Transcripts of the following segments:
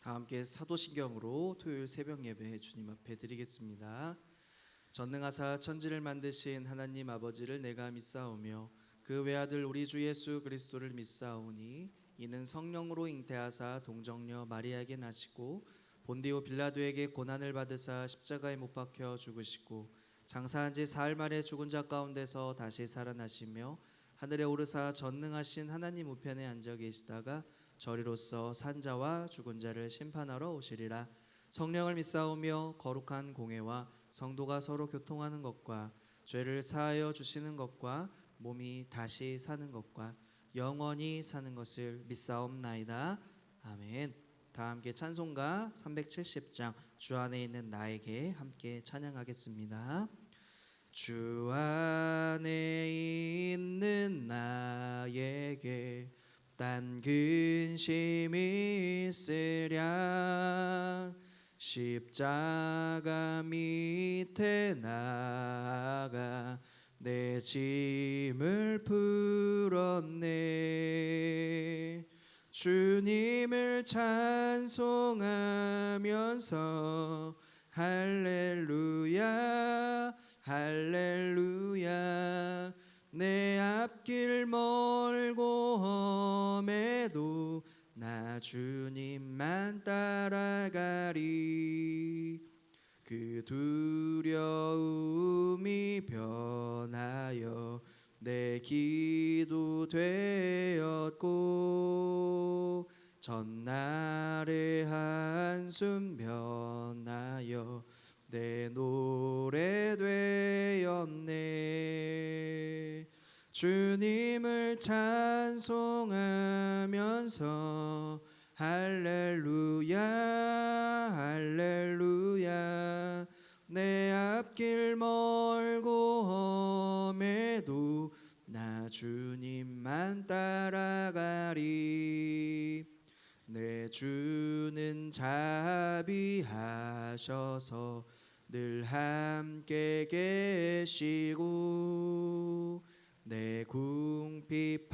다 함께 사도신경으로 토요일 새벽 예배 주님 앞에 드리겠습니다. 전능하사 천지를 만드신 하나님 아버지를 내가 믿사오며 그 외아들 우리 주 예수 그리스도를 믿사오니 이는 성령으로 잉태하사 동정녀 마리아에게 나시고 본디오 빌라도에게 고난을 받으사 십자가에 못 박혀 죽으시고 장사한 지 사흘 만에 죽은 자 가운데서 다시 살아나시며 하늘에 오르사 전능하신 하나님 우편에 앉아 계시다가 저리로서 산자와 죽은 자를 심판하러 오시리라. 성령을 믿사오며 거룩한 공회와 성도가 서로 교통하는 것과 죄를 사하여 주시는 것과 몸이 다시 사는 것과 영원히 사는 것을 믿사옵나이다. 아멘. 다 함께 찬송가 370장 주 안에 있는 나에게 함께 찬양하겠습니다. 주 안에 있는 나에게 딴 근심이 있으랴 십자가 밑에 나가 내 짐을 풀었네. 주님을 찬송하면서 할렐루야 할렐루야. 내 앞길 멀고 험해도 나 주님만 따라가리. 그 두려움이 변하여 내 기도 되었고 전날의 한숨 변하여 내 노래 되었네. 주님을 찬송하면서 할렐루야 할렐루야. 내 앞길 멀고 험해도 나 주님만 따라가리. 내 주는 자비하셔서 늘 함께 계시고 내 궁핍함을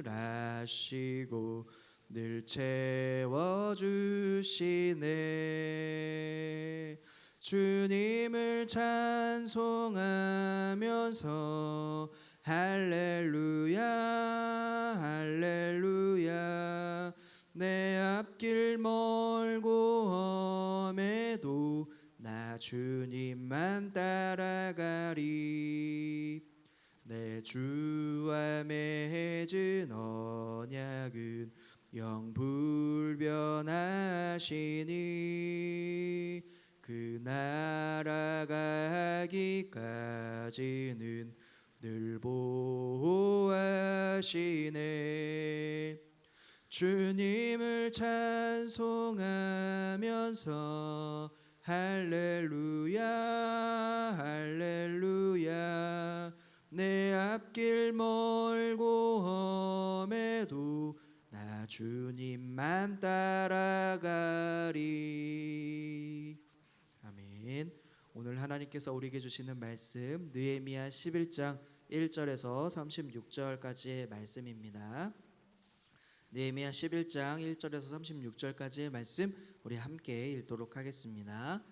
아시고 늘 채워주시네. 주님을 찬송하면서 할렐루야 할렐루야. 내 앞길 멀고 험해도 나 주님만 따라가리. 내 주와 맺은 언약은 영불변하시니 그 날아가기까지는 늘 보호하시네. 주님을 찬송하면서 할렐루야 할렐루야. 내 앞길 멀고 험해도 나 주님만 따라가리. 아멘. 오늘 하나님께서 우리에게 주시는 말씀 느헤미야 11장 1절에서 36절까지의 말씀입니다. 느헤미야 11장 1절에서 36절까지의 말씀 우리 함께 읽도록 하겠습니다.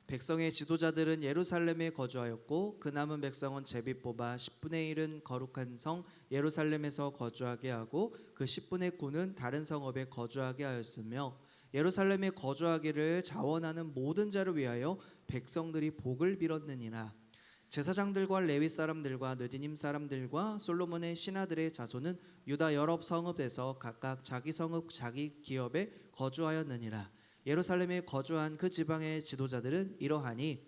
백성의 지도자들은 예루살렘에 거주하였고 그 남은 백성은 제비 뽑아 10분의 1은 거룩한 성 예루살렘에서 거주하게 하고 그 10분의 9는 다른 성읍에 거주하게 하였으며 예루살렘에 거주하기를 자원하는 모든 자를 위하여 백성들이 복을 빌었느니라. 제사장들과 레위 사람들과 느디님 사람들과 솔로몬의 신하들의 자손은 유다 여러 성읍에서 각각 자기 성읍 자기 기업에 거주하였느니라. 예루살렘에 거주한 그 지방의 지도자들은 이러하니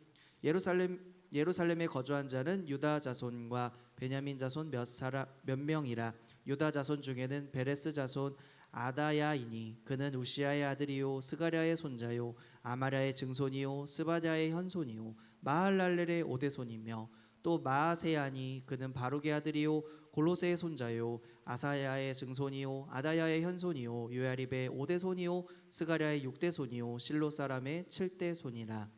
예루살렘에 거주한 자는 유다 자손과 베냐민 자손 몇 명이라. 유다 자손 중에는 베레스 자손 아다야이니 그는 우시아의 아들이요 스가랴의 손자요 아마랴의 증손이요 스바랴의 현손이요 마할랄렐의 오대손이며 또 마아세야니 그는 바룩의 아들이요 골로새의 손자요 아사야의 증손이요 아다야의 현손이요 요야립의 오대손이요 스가랴의 육대손이요 실로 사람의 칠대손이라.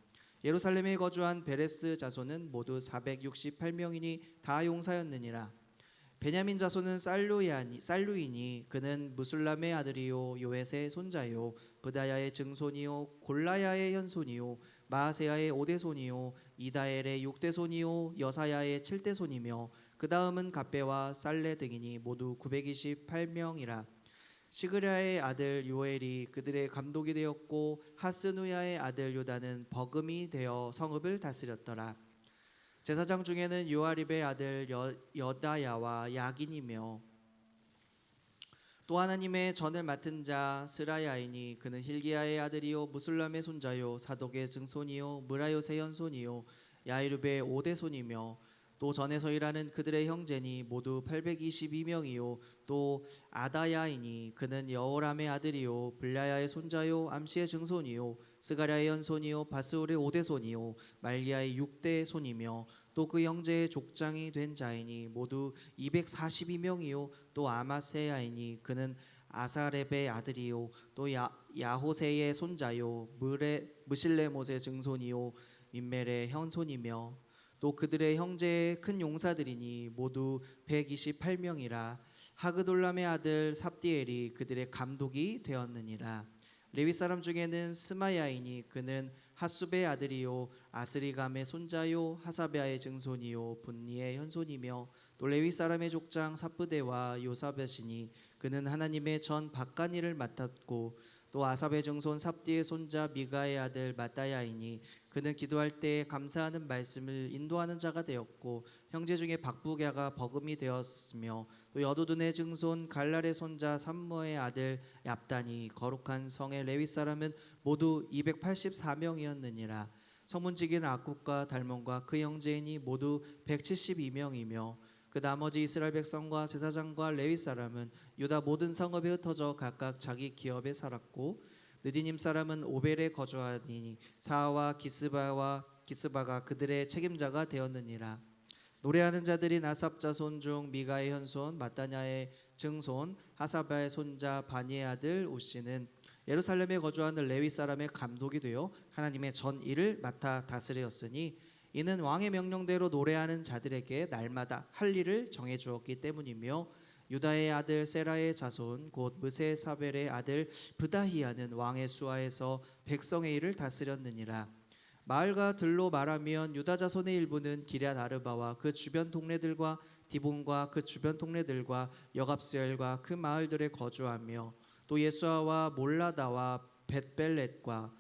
예루살렘에 거주한 베레스 자손은 모두 468명이니 다 용사였느니라. 베냐민 자손은 살루이니 그는 무술람의 아들이요 요엣의 손자요 브다야의 증손이요 골라야의 현손이요 마아세야의 5대손이요 이다엘의 6대손이요 여사야의 7대손이며 그 다음은 갑배와 살레 등이니 모두 928명이라. 시그랴의 아들 요엘이 그들의 감독이 되었고 하스누야의 아들 요다는 버금이 되어 성읍을 다스렸더라. 제사장 중에는 요아립의 아들 여다야와 야긴이며 또 하나님의 전을 맡은 자 스라야이니 그는 힐기야의 아들이요 무술람의 손자요 사독의 증손이요 무라요의 현손이요 야이룹의 5대손이며 또 전에서 일하는 그들의 형제니 모두 822명이요 또 아다야이니 그는 여호람의 아들이요 블라야의 손자요 암시의 증손이요 스가랴의 현손이요 바스울의 5대손이요 말기야의 6대손이며 또 그 형제의 족장이 된 자이니 모두 242명이요 또 아마세야이니 그는 아사렙의 아들이요 또 야호세의 손자요 무실레못의 증손이요 민멜의 현손이며 또 그들의 형제의 큰 용사들이니 모두 128명이라. 하그돌람의 아들 삽디엘이 그들의 감독이 되었느니라. 레위 사람 중에는 스마야이니 그는 하수베의 아들이요 아스리감의 손자요 하사베아의 증손이요 분니의 현손이며 또 레위 사람의 족장 사프데와 요사벳이니 그는 하나님의 전 박간일을 맡았고 또 아삽의 증손 삽디의 손자 미가의 아들 마따야이니 그는 기도할 때 감사하는 말씀을 인도하는 자가 되었고 형제 중에 박부갸가 버금이 되었으며 또 여두둔의 증손 갈랄의 손자 삼모의 아들 얍단이 거룩한 성의 레위 사람은 모두 284명이었느니라. 성문지기는 악굽과 달몬과 그 형제이니 모두 172명이며 그 나머지 이스라엘 백성과 제사장과 레위 사람은 유다 모든 성읍에 흩어져 각각 자기 기업에 살았고 느디님 사람은 오벨에 거주하니 사하와 기스바가 그들의 책임자가 되었느니라. 노래하는 자들이 나삽 자손 중 미가의 현손 마따냐의 증손 하사바의 손자 바니의 아들 우시는 예루살렘에 거주하는 레위 사람의 감독이 되어 하나님의 전 일을 맡아 다스렸으니 이는 왕의 명령대로 노래하는 자들에게 날마다 할 일을 정해 주었기 때문이며 유다의 아들 세라의 자손 곧 무세사벨의 아들 브다히야는 왕의 수하에서 백성의 일을 다스렸느니라. 마을과 들로 말하면 유다 자손의 일부는 기럇 아르바와 그 주변 동네들과 디본과 그 주변 동네들과 여갑스엘과 그 마을들에 거주하며 또 예수아와 몰라다와 벳벨렛과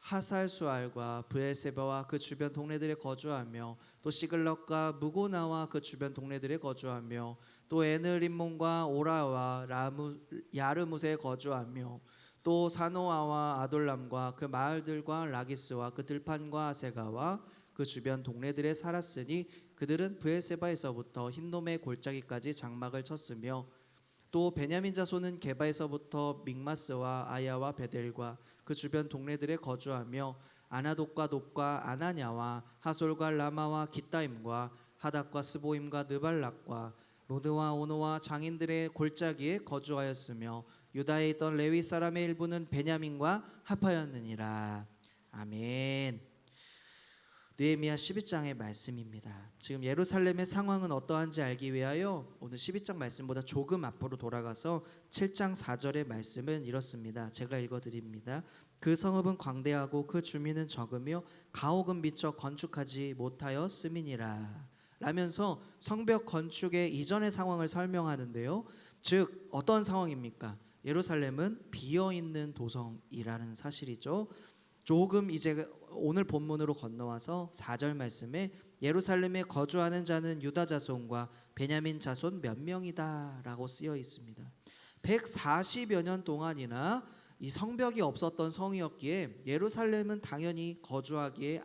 하살수알과 브엘세바와 그 주변 동네들에 거주하며 또 시글럭과 무고나와 그 주변 동네들에 거주하며 또 에느림몬과 오라와 야르무세에 거주하며 또 사노아와 아돌람과 그 마을들과 라기스와 그 들판과 아세가와 그 주변 동네들에 살았으니 그들은 브엘세바에서부터 흰놈의 골짜기까지 장막을 쳤으며 또 베냐민 자손은 게바에서부터 믹마스와 아야와 베델과 그 주변 동네들에 거주하며 아나돗과 높과 아나냐와 하솔과 라마와 기타임과 하닥과 스보임과 느발락과 로드와 오노와 장인들의 골짜기에 거주하였으며 유다에 있던 레위 사람의 일부는 베냐민과 합하였느니라. 아멘. 느헤미야 12장의 말씀입니다. 지금 예루살렘의 상황은 어떠한지 알기 위하여 오늘 12장 말씀보다 조금 앞으로 돌아가서 7장 4절의 말씀은 이렇습니다. 제가 읽어드립니다. 그 성읍은 광대하고 그 주민은 적으며 가옥은 미처 건축하지 못하였음이니라. 라면서 성벽 건축의 이전의 상황을 설명하는데요. 즉 어떤 상황입니까? 예루살렘은 비어있는 도성이라는 사실이죠. 조금 이제 오늘 본문으로 건너와서 4절 말씀에 예루살렘에 거주하는 자는 유다 자손과 베냐민 자손 몇 명이다 라고 쓰여 있습니다. 140여 년 동안이나 이 성벽이 없었던 성이었기에 예루살렘은 당연히 거주하기에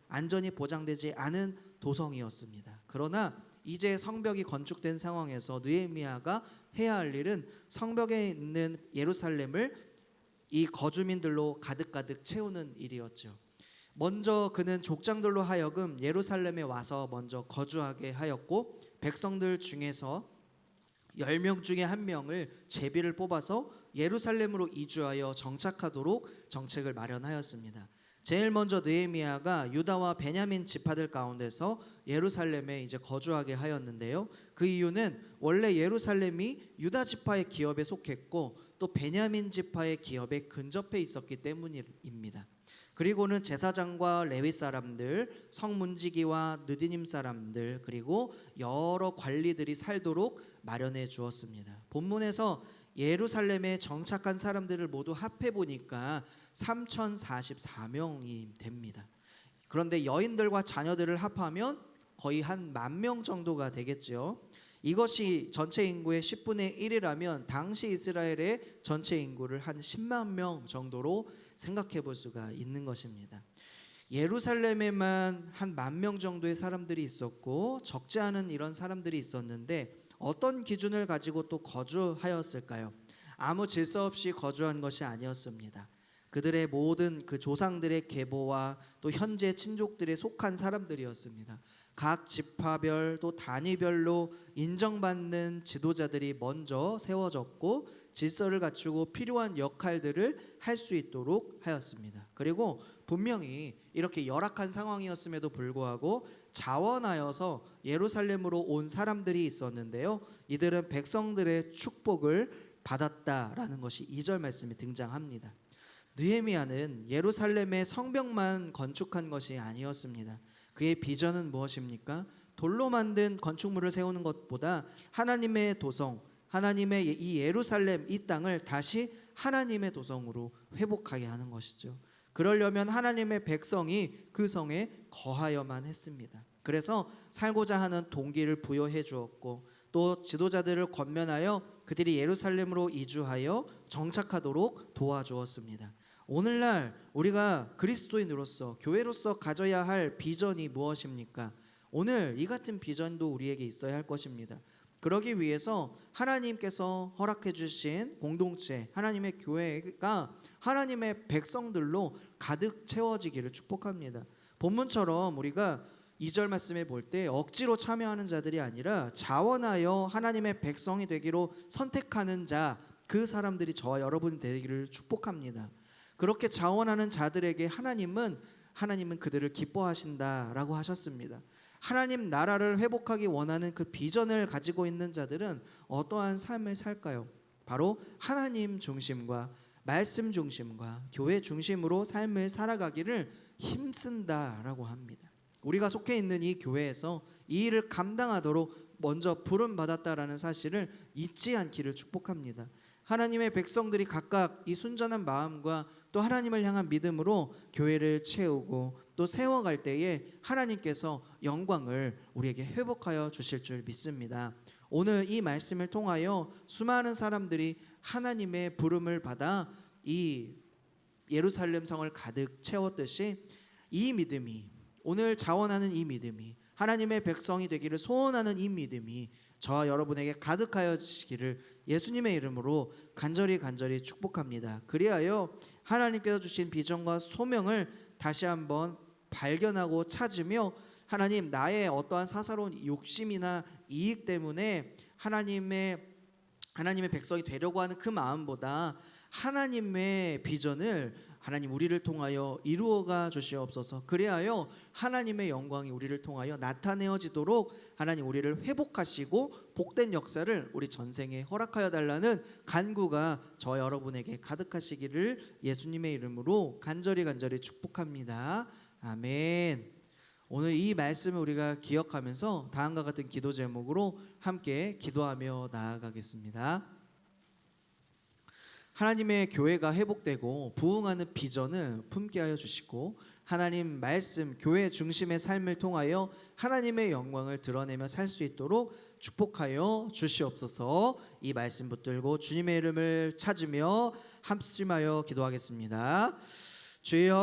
안전이 보장되지 않은 도성이었습니다. 그러나 이제 성벽이 건축된 상황에서 느헤미야가 해야 할 일은 성벽에 있는 예루살렘을 이 거주민들로 가득가득 채우는 일이었죠. 먼저 그는 족장들로 하여금 예루살렘에 와서 먼저 거주하게 하였고 백성들 중에서 10명 중에 1명을 제비를 뽑아서 예루살렘으로 이주하여 정착하도록 정책을 마련하였습니다. 제일 먼저 느헤미야가 유다와 베냐민 지파들 가운데서 예루살렘에 이제 거주하게 하였는데요. 그 이유는 원래 예루살렘이 유다 지파의 기업에 속했고 또 베냐민 지파의 기업에 근접해 있었기 때문입니다. 그리고는 제사장과 레위 사람들, 성문지기와 느디님 사람들, 그리고 여러 관리들이 살도록 마련해 주었습니다. 본문에서 예루살렘에 정착한 사람들을 모두 합해 보니까 3,044명이 됩니다. 그런데 여인들과 자녀들을 합하면 거의 한 10,000명 정도가 되겠죠. 이것이 전체 인구의 10분의 1이라면 당시 이스라엘의 전체 인구를 한 10만 명 정도로 생각해 볼 수가 있는 것입니다. 예루살렘에만 한 10,000명 정도의 사람들이 있었고 적지 않은 이런 사람들이 있었는데 어떤 기준을 가지고 또 거주하였을까요? 아무 질서 없이 거주한 것이 아니었습니다. 그들의 모든 그 조상들의 계보와 또 현재 친족들에 속한 사람들이었습니다. 각 지파별 또 단위별로 인정받는 지도자들이 먼저 세워졌고 질서를 갖추고 필요한 역할들을 할 수 있도록 하였습니다. 그리고 분명히 이렇게 열악한 상황이었음에도 불구하고 자원하여서 예루살렘으로 온 사람들이 있었는데요. 이들은 백성들의 축복을 받았다라는 것이 2절 말씀에 등장합니다. 느헤미야는 예루살렘의 성벽만 건축한 것이 아니었습니다. 그의 비전은 무엇입니까? 돌로 만든 건축물을 세우는 것보다 하나님의 도성, 하나님의 이 예루살렘, 이 땅을 다시 하나님의 도성으로 회복하게 하는 것이죠. 그러려면 하나님의 백성이 그 성에 거하여만 했습니다. 그래서 살고자 하는 동기를 부여해 주었고 또 지도자들을 권면하여 그들이 예루살렘으로 이주하여 정착하도록 도와주었습니다. 오늘날 우리가 그리스도인으로서 교회로서 가져야 할 비전이 무엇입니까? 오늘 이 같은 비전도 우리에게 있어야 할 것입니다. 그러기 위해서 하나님께서 허락해 주신 공동체, 하나님의 교회가 하나님의 백성들로 가득 채워지기를 축복합니다. 본문처럼 우리가 2절 말씀에 볼 때 억지로 참여하는 자들이 아니라 자원하여 하나님의 백성이 되기로 선택하는 자, 그 사람들이 저와 여러분이 되기를 축복합니다. 그렇게 자원하는 자들에게 하나님은 그들을 기뻐하신다라고 하셨습니다. 하나님 나라를 회복하기 원하는 그 비전을 가지고 있는 자들은 어떠한 삶을 살까요? 바로 하나님 중심과 말씀 중심과 교회 중심으로 삶을 살아가기를 힘쓴다라고 합니다. 우리가 속해 있는 이 교회에서 이 일을 감당하도록 먼저 부름 받았다라는 사실을 잊지 않기를 축복합니다. 하나님의 백성들이 각각 이 순전한 마음과 또 하나님을 향한 믿음으로 교회를 채우고 또 세워갈 때에 하나님께서 영광을 우리에게 회복하여 주실 줄 믿습니다. 오늘 이 말씀을 통하여 수많은 사람들이 하나님의 부름을 받아 이 예루살렘 성을 가득 채웠듯이 이 믿음이, 오늘 자원하는 이 믿음이, 하나님의 백성이 되기를 소원하는 이 믿음이 저와 여러분에게 가득하여 주시기를 예수님의 이름으로 간절히 축복합니다. 그리하여 하나님께서 주신 비전과 소명을 다시 한번 발견하고 찾으며 하나님, 나의 어떠한 사사로운 욕심이나 이익 때문에 하나님의 백성이 되려고 하는 그 마음보다 하나님의 비전을 하나님 우리를 통하여 이루어가 주시옵소서. 그리하여 하나님의 영광이 우리를 통하여 나타내어지도록 하나님 우리를 회복하시고 복된 역사를 우리 전생에 허락하여 달라는 간구가 저 여러분에게 가득하시기를 예수님의 이름으로 간절히 축복합니다. 아멘. 오늘 이 말씀을 우리가 기억하면서 다음과 같은 기도 제목으로 함께 기도하며 나아가겠습니다. 하나님의 교회가 회복되고 부흥하는 비전을 품게 하여 주시고 하나님 말씀, 교회 중심의 삶을 통하여 하나님의 영광을 드러내며 살 수 있도록 축복하여 주시옵소서. 이 말씀 붙들고 주님의 이름을 찾으며 합심하여 기도하겠습니다. 주여,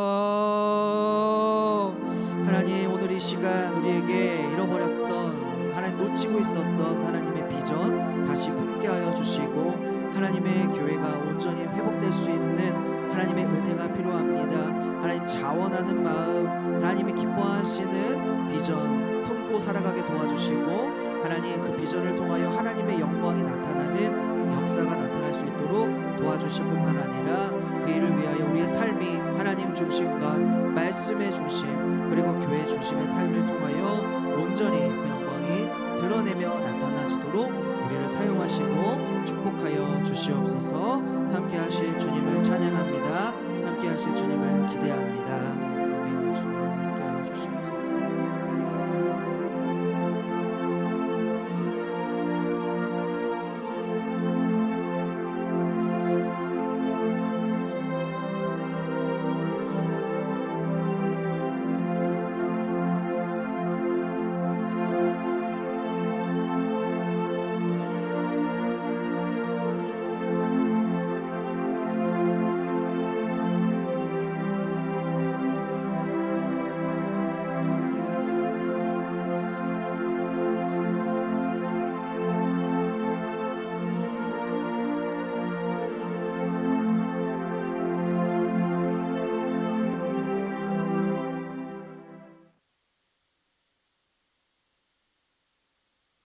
하나님 오늘 이 시간 우리에게 잃어버렸던, 하나님 놓치고 있었던 하나님의 비전 다시 품게 하여 주시고 하나님의 교회가 온전히 회복될 수 있는 하나님의 은혜가 필요합니다. 하나님 자원하는 마음, 하나님이 기뻐하시는 비전 품고 살아가게 도와주시고 하나님 그 비전을 통하여 하나님의 영광이 나타나는 역사가 나타날 수 있도록 도와주시옵소서. 도와주실 뿐만 아니라 그 일을 위하여 우리의 삶이 하나님 중심과 말씀의 중심 그리고 교회 중심의 삶을 통하여 온전히 그 영광이 드러내며 나타나지도록 우리를 사용하시고 축복하여 주시옵소서. 함께 하실 주님을 찬양합니다. 함께 하실 주님을 기대합니다.